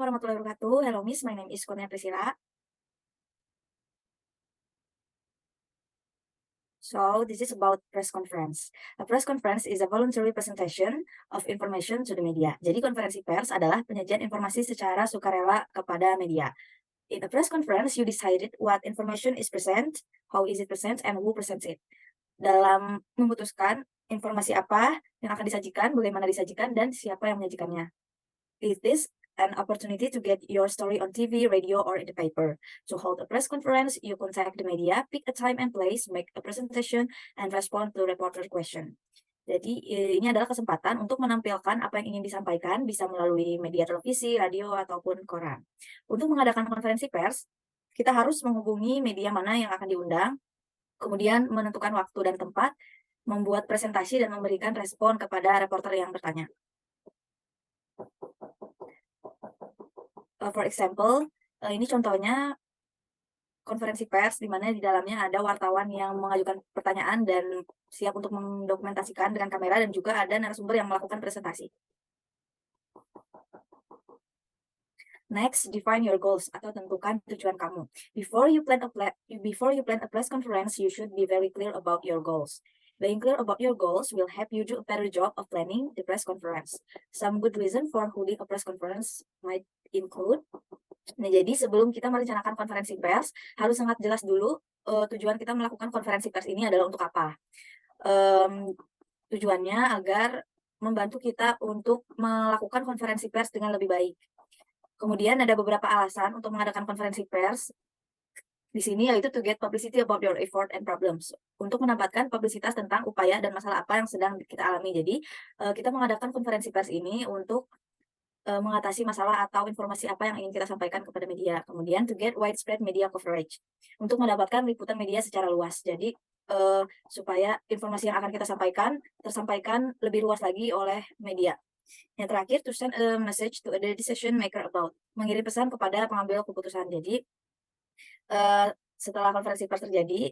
warahmatullahi wabarakatuh. Hello Miss, my name is Kurnia Priscilla. So this is about press conference. A press conference is a voluntary presentation of information to the media. Jadi konferensi pers adalah penyajian informasi secara sukarela kepada media. In a press conference, you decided what information is present, how is it present, and who presents it. Dalam memutuskan informasi apa yang akan disajikan, bagaimana disajikan, dan siapa yang menyajikannya. Is this an opportunity to get your story on TV, radio, or in the paper? To hold a press conference, you contact the media, pick a time and place, make a presentation, and respond to reporter question. Jadi ini adalah kesempatan untuk menampilkan apa yang ingin disampaikan, bisa melalui media televisi, radio, ataupun koran. Untuk mengadakan konferensi pers, kita harus menghubungi media mana yang akan diundang, kemudian menentukan waktu dan tempat, membuat presentasi, dan memberikan respon kepada reporter yang bertanya. For example, ini contohnya konferensi pers di mana di dalamnya ada wartawan yang mengajukan pertanyaan dan siap untuk mendokumentasikan dengan kamera, dan juga ada narasumber yang melakukan presentasi. Next, define your goals atau tentukan tujuan kamu. Before you plan a press conference, you should be very clear about your goals. Being clear about your goals will help you do a better job of planning the press conference. Some good reason for holding a press conference might include. Nah, jadi sebelum kita merencanakan konferensi pers, harus sangat jelas dulu tujuan kita melakukan konferensi pers ini adalah untuk apa. Tujuannya agar membantu kita untuk melakukan konferensi pers dengan lebih baik. Kemudian ada beberapa alasan untuk mengadakan konferensi pers di sini, yaitu to get publicity about your effort and problems. Untuk mendapatkan publisitas tentang upaya dan masalah apa yang sedang kita alami. Jadi kita mengadakan konferensi pers ini untuk mengatasi masalah atau informasi apa yang ingin kita sampaikan kepada media. Kemudian to get widespread media coverage, untuk mendapatkan liputan media secara luas. Jadi supaya informasi yang akan kita sampaikan tersampaikan lebih luas lagi oleh media. Yang terakhir, to send a message to the decision maker about, mengirim pesan kepada pengambil keputusan. Jadi setelah konferensi pers terjadi,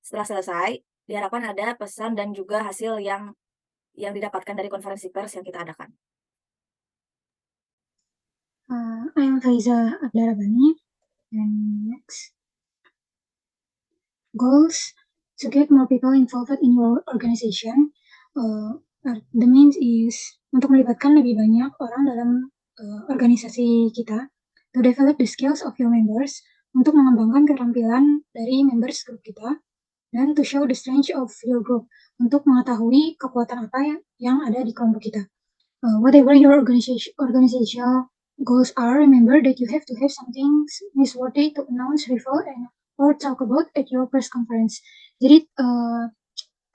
setelah selesai, diharapkan ada pesan dan juga hasil yang didapatkan dari konferensi pers yang kita adakan. I am Faiza Abdarabani, and next, goals to get more people involved in your organization. The main is untuk melibatkan lebih banyak orang dalam organisasi kita. To develop the skills of your members, untuk mengembangkan keterampilan dari members grup kita. Dan to show the strength of your group, untuk mengetahui kekuatan apa yang ada di kelompok kita. Whatever your organizational goals are, remember that you have to have something newsworthy to announce, reveal, or talk about at your press conference. Jadi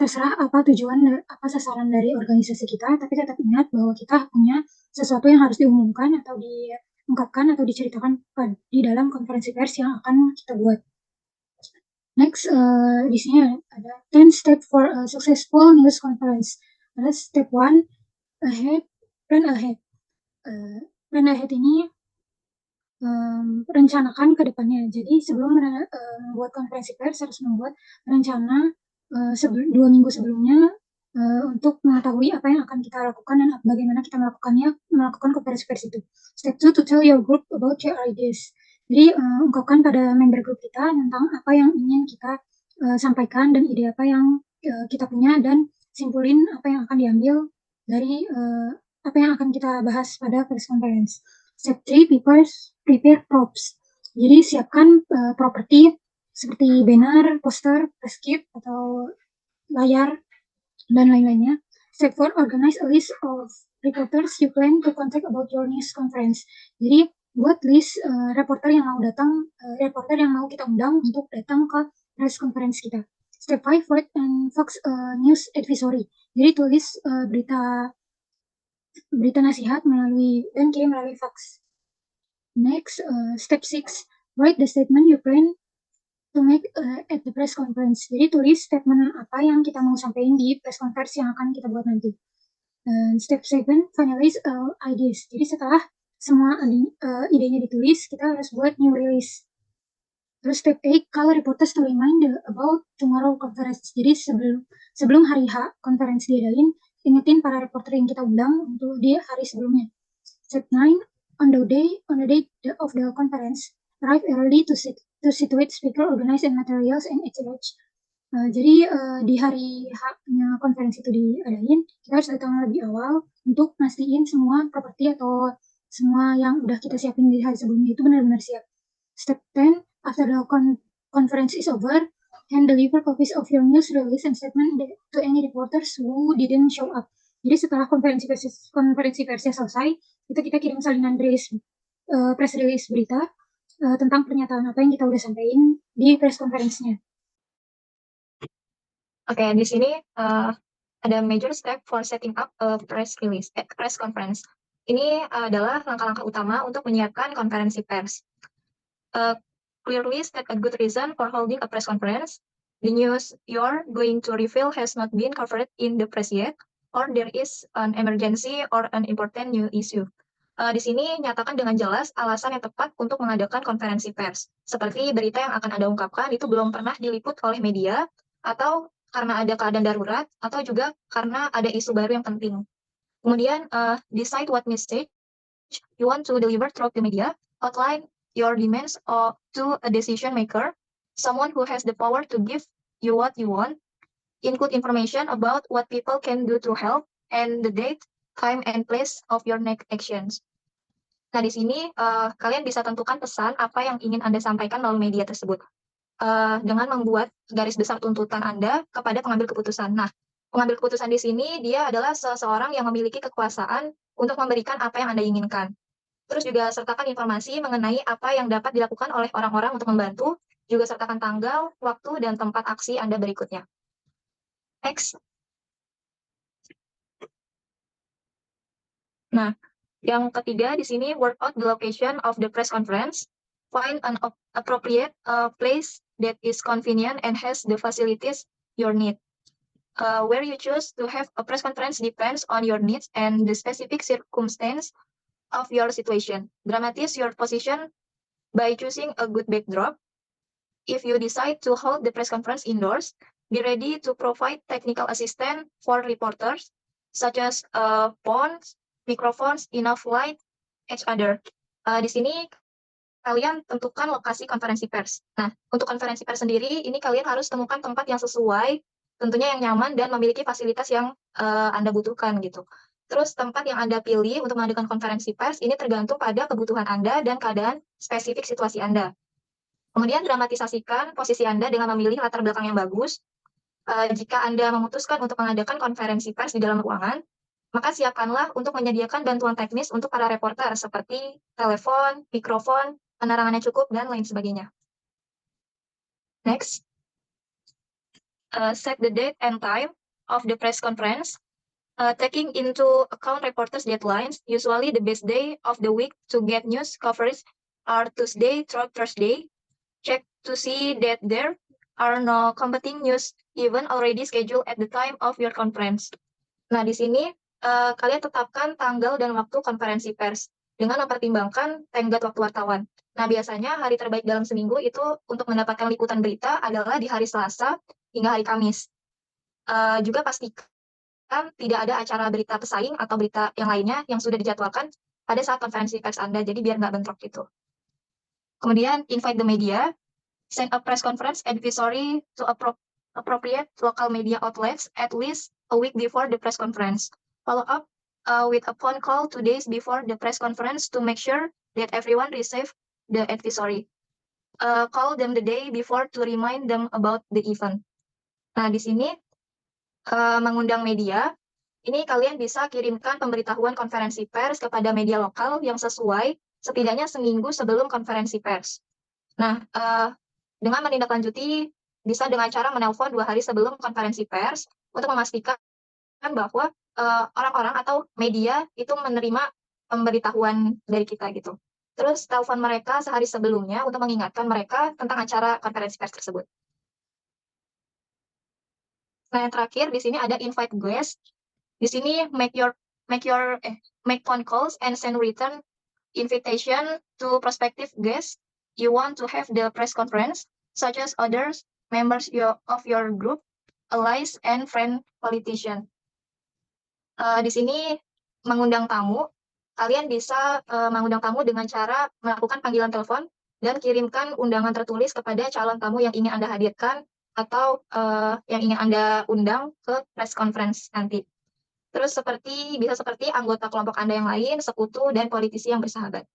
terserah apa tujuan, apa sasaran dari organisasi kita, tapi tetap ingat bahwa kita punya sesuatu yang harus diumumkan atau diungkapkan atau diceritakan di dalam konferensi pers yang akan kita buat. Next, di sini ada 10 step for a successful news conference. Step 1, plan ahead. Plan ahead ini rencanakan ke depannya. Jadi sebelum membuat konferensi pers harus membuat rencana 2 minggu sebelumnya untuk mengetahui apa yang akan kita lakukan dan bagaimana kita melakukan konferensi pers itu. Step 2, to tell your group about your ideas. Jadi ungkapkan pada member grup kita tentang apa yang ingin kita sampaikan dan ide apa yang kita punya, dan simpulin apa yang akan diambil dari apa yang akan kita bahas pada press conference. Step 3, prepare props. Jadi siapkan properti seperti banner, poster, press kit, atau layar, dan lain-lainnya. Step 4, organize a list of reporters you plan to contact about your news conference. Jadi buat list reporter yang mau kita undang untuk datang ke press conference kita. Step 5, write and fax news advisory. Jadi tulis berita nasihat dan kirim melalui fax. Next, step 6, write the statement you plan to make at the press conference. Jadi tulis statement apa yang kita mau sampaikan di press conference yang akan kita buat nanti. Step 7, finalize ideas. Jadi setelah semua idenya ditulis, kita harus buat new release. Terus step 8, call reporters to remind about tomorrow conference. Jadi sebelum hari H konferensi diadain, ingetin para reporter yang kita undang untuk di hari sebelumnya. Step 9, on the day of the conference, arrive early to situate speaker, organize and materials and etc. Jadi di hari H-nya konferensi itu diadain, kita harus datang lebih awal untuk mastiin semua properti atau semua yang udah kita siapin di hari sebelumnya itu benar-benar siap. Step 10, after the conference is over, hand deliver copies of your news release and statement to any reporters who didn't show up. Jadi setelah konferensi persnya selesai, itu kita kirim salinan press release berita tentang pernyataan apa yang kita udah sampaikan di press conference-nya. Oke, di sini ada major step for setting up a press conference. Ini adalah langkah-langkah utama untuk menyiapkan konferensi pers. Clearly state a good reason for holding a press conference. The news you're going to reveal has not been covered in the press yet, or there is an emergency or an important new issue. Di sini nyatakan dengan jelas alasan yang tepat untuk mengadakan konferensi pers. Seperti berita yang akan Anda ungkapkan itu belum pernah diliput oleh media, atau karena ada keadaan darurat, atau juga karena ada isu baru yang penting. Kemudian, decide what message you want to deliver through the media, outline your demands to a decision maker, someone who has the power to give you what you want, include information about what people can do to help, and the date, time, and place of your next actions. Nah, di sini kalian bisa tentukan pesan apa yang ingin Anda sampaikan melalui media tersebut. Dengan membuat garis besar tuntutan Anda kepada pengambil keputusan. Nah, pengambil keputusan di sini dia adalah seseorang yang memiliki kekuasaan untuk memberikan apa yang Anda inginkan. Terus juga sertakan informasi mengenai apa yang dapat dilakukan oleh orang-orang untuk membantu, juga sertakan tanggal, waktu, dan tempat aksi Anda berikutnya. Next. Nah, yang ketiga di sini, work out the location of the press conference. Find an appropriate place that is convenient and has the facilities you need. Where you choose to have a press conference depends on your needs and the specific circumstance of your situation. Dramatize your position by choosing a good backdrop. If you decide to hold the press conference indoors, be ready to provide technical assistance for reporters, such as phones, microphones, enough light, etc. Di sini kalian tentukan lokasi konferensi pers. Nah, untuk konferensi pers sendiri, ini kalian harus temukan tempat yang sesuai, tentunya yang nyaman dan memiliki fasilitas yang Anda butuhkan gitu. Terus tempat yang Anda pilih untuk mengadakan konferensi pers ini tergantung pada kebutuhan Anda dan keadaan spesifik situasi Anda. Kemudian dramatisasikan posisi Anda dengan memilih latar belakang yang bagus. Jika Anda memutuskan untuk mengadakan konferensi pers di dalam ruangan, maka siapkanlah untuk menyediakan bantuan teknis untuk para reporter seperti telepon, mikrofon, penerangannya cukup, dan lain sebagainya. Next. Set the date and time of the press conference. Taking into account reporters' deadlines, usually the best day of the week to get news coverage are Tuesday through Thursday. Check to see that there are no competing news even already scheduled at the time of your conference. Nah, di sini kalian tetapkan tanggal dan waktu konferensi pers dengan mempertimbangkan tenggat waktu wartawan. Nah, biasanya hari terbaik dalam seminggu itu untuk mendapatkan liputan berita adalah di hari Selasa hingga hari Kamis. Juga pastikan tidak ada acara berita pesaing atau berita yang lainnya yang sudah dijadwalkan pada saat konferensi pers Anda, jadi biar nggak bentrok gitu. Kemudian, invite the media, send a press conference advisory to appropriate local media outlets at least a week before the press conference. Follow up with a phone call 2 days before the press conference to make sure that everyone receive the advisory. Call them the day before to remind them about the event. Nah, di sini mengundang media, ini kalian bisa kirimkan pemberitahuan konferensi pers kepada media lokal yang sesuai setidaknya seminggu sebelum konferensi pers. Nah, dengan menindaklanjuti bisa dengan cara menelpon 2 hari sebelum konferensi pers untuk memastikan bahwa orang-orang atau media itu menerima pemberitahuan dari kita gitu. Terus telepon mereka sehari sebelumnya untuk mengingatkan mereka tentang acara konferensi pers tersebut. Nah, yang terakhir di sini ada invite guest. Di sini make phone calls and send written invitation to prospective guests you want to have the press conference, such as others, members of your group, allies, and friend politician. Di sini mengundang tamu, kalian bisa mengundang tamu dengan cara melakukan panggilan telepon dan kirimkan undangan tertulis kepada calon tamu yang ingin Anda hadirkan atau yang ingin Anda undang ke press conference nanti. Terus bisa seperti anggota kelompok Anda yang lain, sekutu, dan politisi yang bersahabat.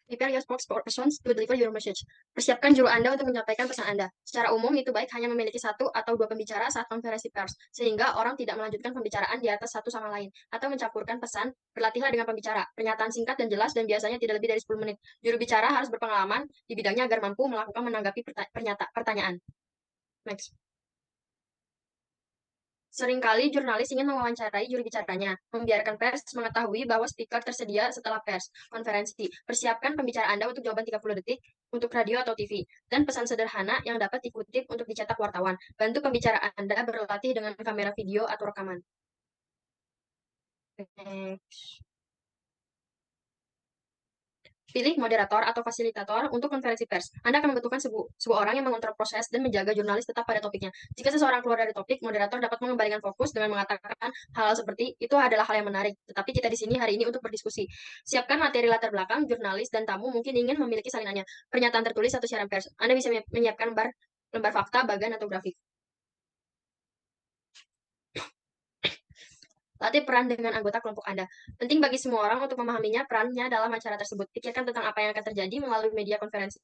Prepare your spokespersons to deliver your message. Persiapkan juru Anda untuk menyampaikan pesan Anda. Secara umum, itu baik hanya memiliki 1 atau 2 pembicara saat konferensi pers, sehingga orang tidak melanjutkan pembicaraan di atas satu sama lain, atau mencampurkan pesan. Berlatihlah dengan pembicara. Pernyataan singkat dan jelas dan biasanya tidak lebih dari 10 menit. Juru bicara harus berpengalaman di bidangnya agar mampu menanggapi pertanyaan. Next. Seringkali jurnalis ingin mewawancarai juru bicaranya, membiarkan pers mengetahui bahwa speaker tersedia setelah pers konferensi. Persiapkan pembicara Anda untuk jawaban 30 detik untuk radio atau TV, dan pesan sederhana yang dapat dikutip untuk dicetak wartawan. Bantu pembicara Anda berlatih dengan kamera video atau rekaman. Next. Pilih moderator atau fasilitator untuk konferensi pers. Anda akan membutuhkan sebuah orang yang mengontrol proses dan menjaga jurnalis tetap pada topiknya. Jika seseorang keluar dari topik, moderator dapat mengembalikan fokus dengan mengatakan hal seperti, itu adalah hal yang menarik, tetapi kita di sini hari ini untuk berdiskusi. Siapkan materi latar belakang, jurnalis dan tamu mungkin ingin memiliki salinannya. Pernyataan tertulis atau siaran pers. Anda bisa menyiapkan lembar fakta, bagan, atau grafik. Latih peran dengan anggota kelompok Anda. Penting bagi semua orang untuk memahaminya perannya dalam acara tersebut. Pikirkan tentang apa yang akan terjadi melalui media konferensi.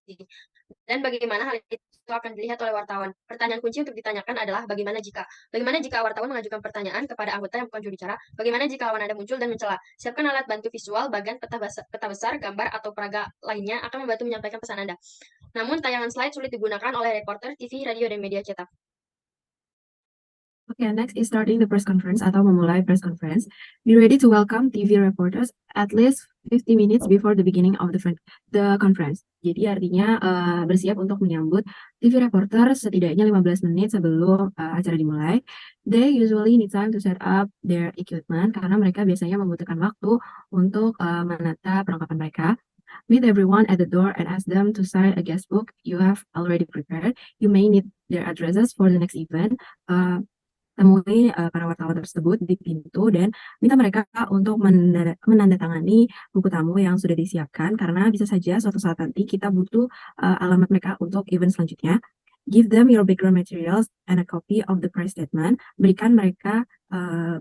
Dan bagaimana hal itu akan dilihat oleh wartawan. Pertanyaan kunci untuk ditanyakan adalah bagaimana jika. Bagaimana jika wartawan mengajukan pertanyaan kepada anggota yang bukan juru bicara? Bagaimana jika lawan Anda muncul dan mencela? Siapkan alat bantu visual, bagan, peta besar, gambar, atau peraga lainnya akan membantu menyampaikan pesan Anda. Namun, tayangan slide sulit digunakan oleh reporter, TV, radio, dan media cetak. Okay, next is starting the press conference atau memulai press conference. Be ready to welcome TV reporters at least 50 minutes before the beginning of the conference. Jadi artinya bersiap untuk menyambut TV reporter setidaknya 15 menit sebelum acara dimulai. They usually need time to set up their equipment karena mereka biasanya membutuhkan waktu untuk menata perlengkapan mereka. Meet everyone at the door and ask them to sign a guest book you have already prepared. You may need their addresses for the next event. Temui para wartawan tersebut di pintu dan minta mereka untuk menandatangani buku tamu yang sudah disiapkan karena bisa saja suatu saat nanti kita butuh alamat mereka untuk event selanjutnya. Give them your background materials and a copy of the press statement. Berikan mereka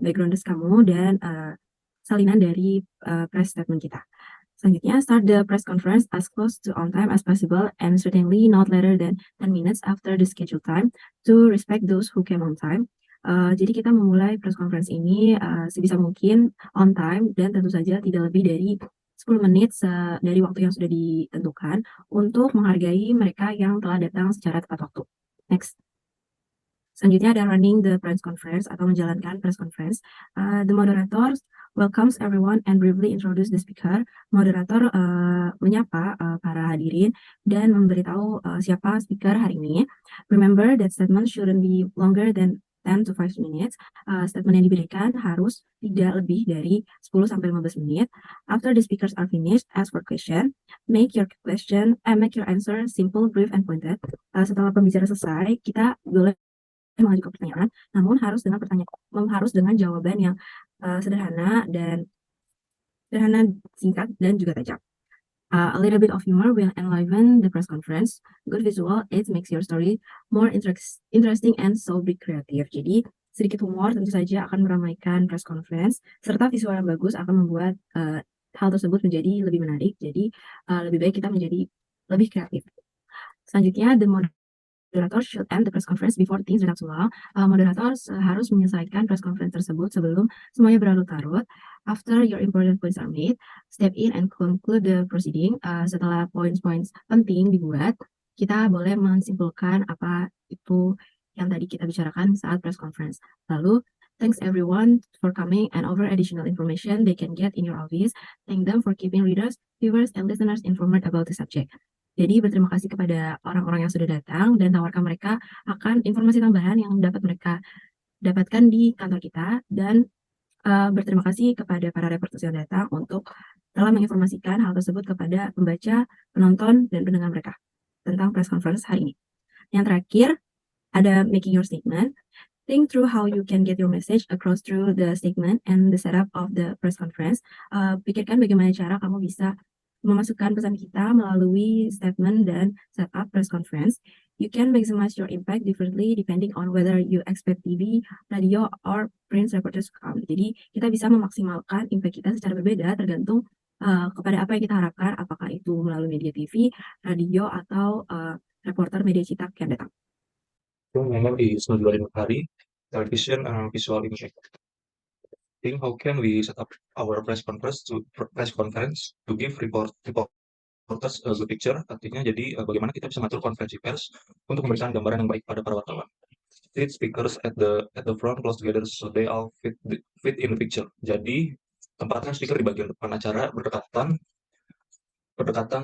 background desk kamu dan salinan dari press statement kita. Selanjutnya, start the press conference as close to on time as possible and certainly not later than 10 minutes after the scheduled time to respect those who came on time. Jadi kita memulai press conference ini sebisa mungkin on time dan tentu saja tidak lebih dari 10 menit dari waktu yang sudah ditentukan untuk menghargai mereka yang telah datang secara tepat waktu. Next. Selanjutnya ada running the press conference atau menjalankan press conference. The moderators welcomes everyone and briefly introduce the speaker. Moderator menyapa para hadirin dan memberitahu siapa speaker hari ini. Remember that statement shouldn't be longer than 10 to 5 minutes. Statement yang diberikan harus tidak lebih dari 10-15 menit. After the speakers are finished, ask for question. Make your answer simple, brief, and pointed. Setelah pembicara selesai, kita boleh mengajukan pertanyaan, namun harus dengan jawaban yang sederhana, singkat, dan juga tajam. A little bit of humor will enliven the press conference. Good visual, it makes your story more interesting and so be creative. Jadi, sedikit humor tentu saja akan meramaikan press conference, serta visual yang bagus akan membuat hal tersebut menjadi lebih menarik. Jadi, lebih baik kita menjadi lebih kreatif. Selanjutnya, the moderator should end the press conference before things get too long. Moderator harus menyelesaikan press conference tersebut sebelum semuanya berlarut-larut. After your important points are made, step in and conclude the proceeding. Setelah poin-poin penting dibuat, kita boleh mensimpulkan apa itu yang tadi kita bicarakan saat press conference. Lalu, thanks everyone for coming and over additional information they can get in your office. Thank them for keeping readers, viewers, and listeners informed about the subject. Jadi berterima kasih kepada orang-orang yang sudah datang dan tawarkan mereka akan informasi tambahan yang dapat mereka dapatkan di kantor kita, dan berterima kasih kepada para reporters yang datang untuk telah menginformasikan hal tersebut kepada pembaca, penonton, dan pendengar mereka tentang press conference hari ini. Yang terakhir ada making your statement. Think through how you can get your message across through the statement and the setup of the press conference. Pikirkan bagaimana cara kamu bisa memasukkan pesan kita melalui statement dan setup press conference. You can maximize your impact differently depending on whether you expect TV, radio, or print reporters to come. Jadi kita bisa memaksimalkan impact kita secara berbeda tergantung kepada apa yang kita harapkan, apakah itu melalui media TV, radio, atau reporter media cetak yang datang. Memang di semua hari, television visual impact. Think how can we set up our press conference to give reporters a good picture. Artinya jadi bagaimana kita bisa mengatur konferensi pers untuk memberikan gambaran yang baik pada para wartawan. Seat speakers at the front close together so they all fit in the picture. Jadi tempatkan speaker di bagian depan acara berdekatan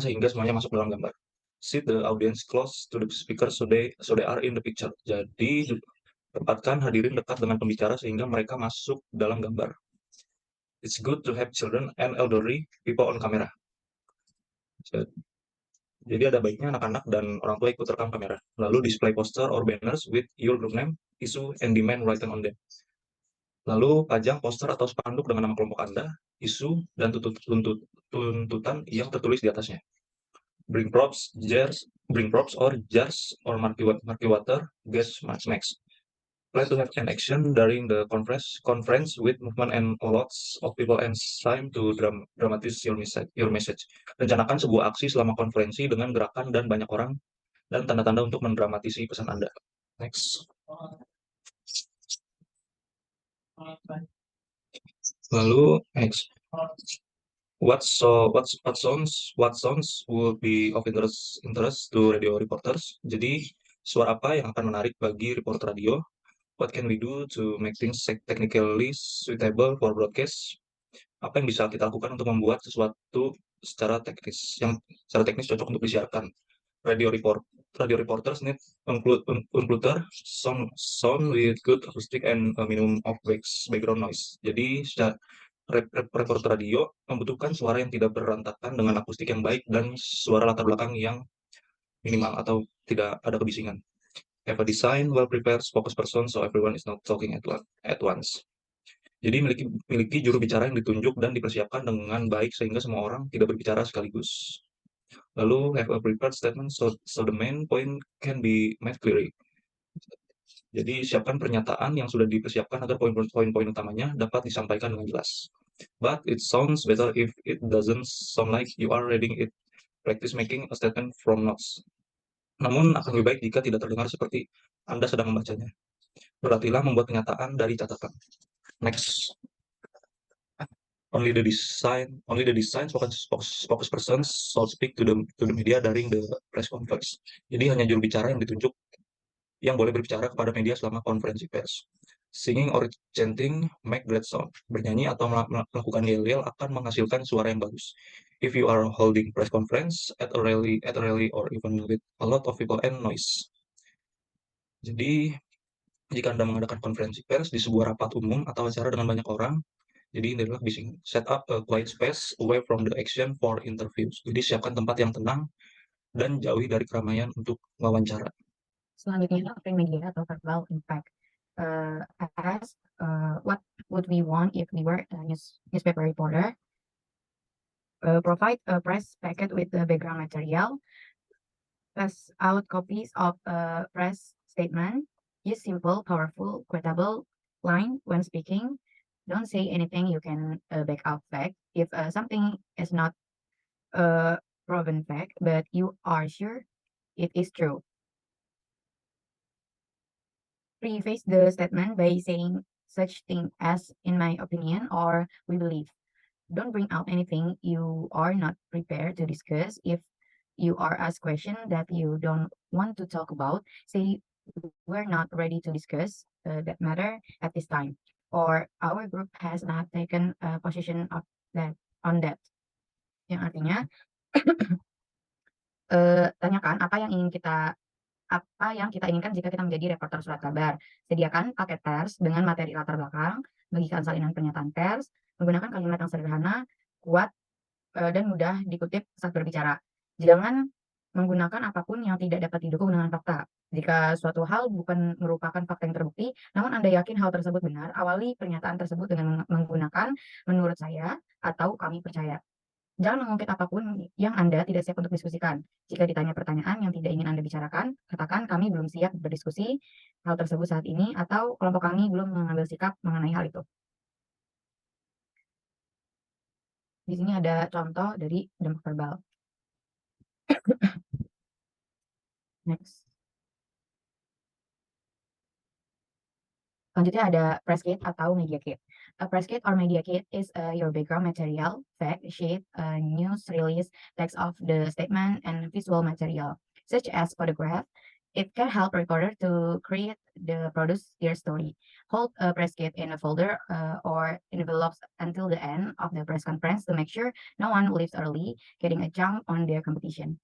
sehingga semuanya masuk dalam gambar. Sit the audience close to the speaker so they are in the picture. Jadi tempatkan hadirin dekat dengan pembicara sehingga mereka masuk dalam gambar. It's good to have children and elderly people on camera. Jadi ada baiknya anak-anak dan orang tua ikut rekam kamera. Lalu display poster or banners with your group name, issue, and demand written on them. Lalu pajang poster atau spanduk dengan nama kelompok Anda, isu, dan tuntutan yang tertulis di atasnya. Bring props or jars or marquee water, gas max. Plan to have an action during the conference with movement and lots of people and time to dramatize your message. Rencanakan sebuah aksi selama konferensi dengan gerakan dan banyak orang dan tanda-tanda untuk mendramatisi pesan Anda. Next. Lalu next. What sounds would be of interest to radio reporters? Jadi suara apa yang akan menarik bagi reporter radio? What can we do to make things technically suitable for broadcast? Apa yang bisa kita lakukan untuk membuat sesuatu secara teknis cocok untuk disiarkan? Radio reporters need unclutter sound with good acoustic and a minimum of background noise. Jadi reporter radio membutuhkan suara yang tidak berantakan dengan akustik yang baik dan suara latar belakang yang minimal atau tidak ada kebisingan. Have a design well prepared spokesperson so everyone is not talking at once. Jadi miliki juru bicara yang ditunjuk dan dipersiapkan dengan baik sehingga semua orang tidak berbicara sekaligus. Lalu have a prepared statement so the main point can be made clearly. Jadi siapkan pernyataan yang sudah dipersiapkan agar poin-poin utamanya dapat disampaikan dengan jelas. But it sounds better if it doesn't sound like you are reading it. Practice making a statement from notes. Namun akan lebih baik jika tidak terdengar seperti Anda sedang membacanya. Berartilah membuat pernyataan dari catatan. Next. Only the design spokespersons shall speak to the media during the press conference. Jadi hanya juru bicara yang ditunjuk yang boleh berbicara kepada media selama konferensi pers. Singing or chanting make great sound. Bernyanyi atau melakukan yel-yel akan menghasilkan suara yang bagus. If you are holding press conference at a rally or even with a lot of people and noise. Jadi jika Anda mengadakan konferensi pers di sebuah rapat umum atau acara dengan banyak orang, jadi ini adalah bising. Set up a quiet space away from the action for interviews. Jadi siapkan tempat yang tenang dan jauhi dari keramaian untuk wawancara. Selanjutnya, print media atau verbal impact. What would we want if we were a newspaper reporter? Provide a press packet with the background material. Pass out copies of a press statement. Use simple, powerful, quotable line when speaking. Don't say anything you can back out fact. If something is not a proven fact, but you are sure it is true. Preface the statement by saying such thing as in my opinion or we believe. Don't bring out anything you are not prepared to discuss. If you are asked question that you don't want to talk about, say we're not ready to discuss that matter at this time, or our group has not taken a position on that. Yang artinya tanyakan apa yang kita inginkan jika kita menjadi reporter surat kabar. Sediakan paket pers dengan materi latar belakang, bagikan salinan pernyataan pers, menggunakan kalimat yang sederhana, kuat, dan mudah dikutip saat berbicara. Jangan menggunakan apapun yang tidak dapat didukung dengan fakta. Jika suatu hal bukan merupakan fakta yang terbukti, namun Anda yakin hal tersebut benar, awali pernyataan tersebut dengan menggunakan menurut saya atau kami percaya. Jangan mengungkit apapun yang Anda tidak siap untuk diskusikan. Jika ditanya pertanyaan yang tidak ingin Anda bicarakan, katakan kami belum siap berdiskusi hal tersebut saat ini atau kelompok kami belum mengambil sikap mengenai hal itu. Di sini ada contoh dari dampak verbal. Next. Selanjutnya ada press kit atau media kit. A press kit or media kit is your background material, fact sheet, news release, text of the statement, and visual material, such as photograph. It can help reporter to create the produce their story. Hold a press kit in a folder or envelopes until the end of the press conference to make sure no one leaves early, getting a jump on their competition.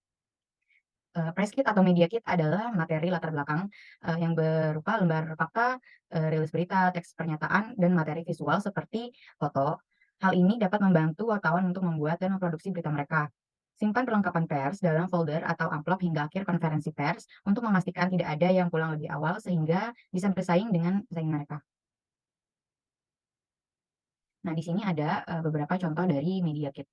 Press kit atau media kit adalah materi latar belakang yang berupa lembar fakta, rilis berita, teks pernyataan, dan materi visual seperti foto. Hal ini dapat membantu wartawan untuk membuat dan memproduksi berita mereka. Simpan perlengkapan pers dalam folder atau amplop hingga akhir konferensi pers untuk memastikan tidak ada yang pulang lebih awal sehingga bisa bersaing dengan pesaing mereka. Nah, di sini ada beberapa contoh dari media kit.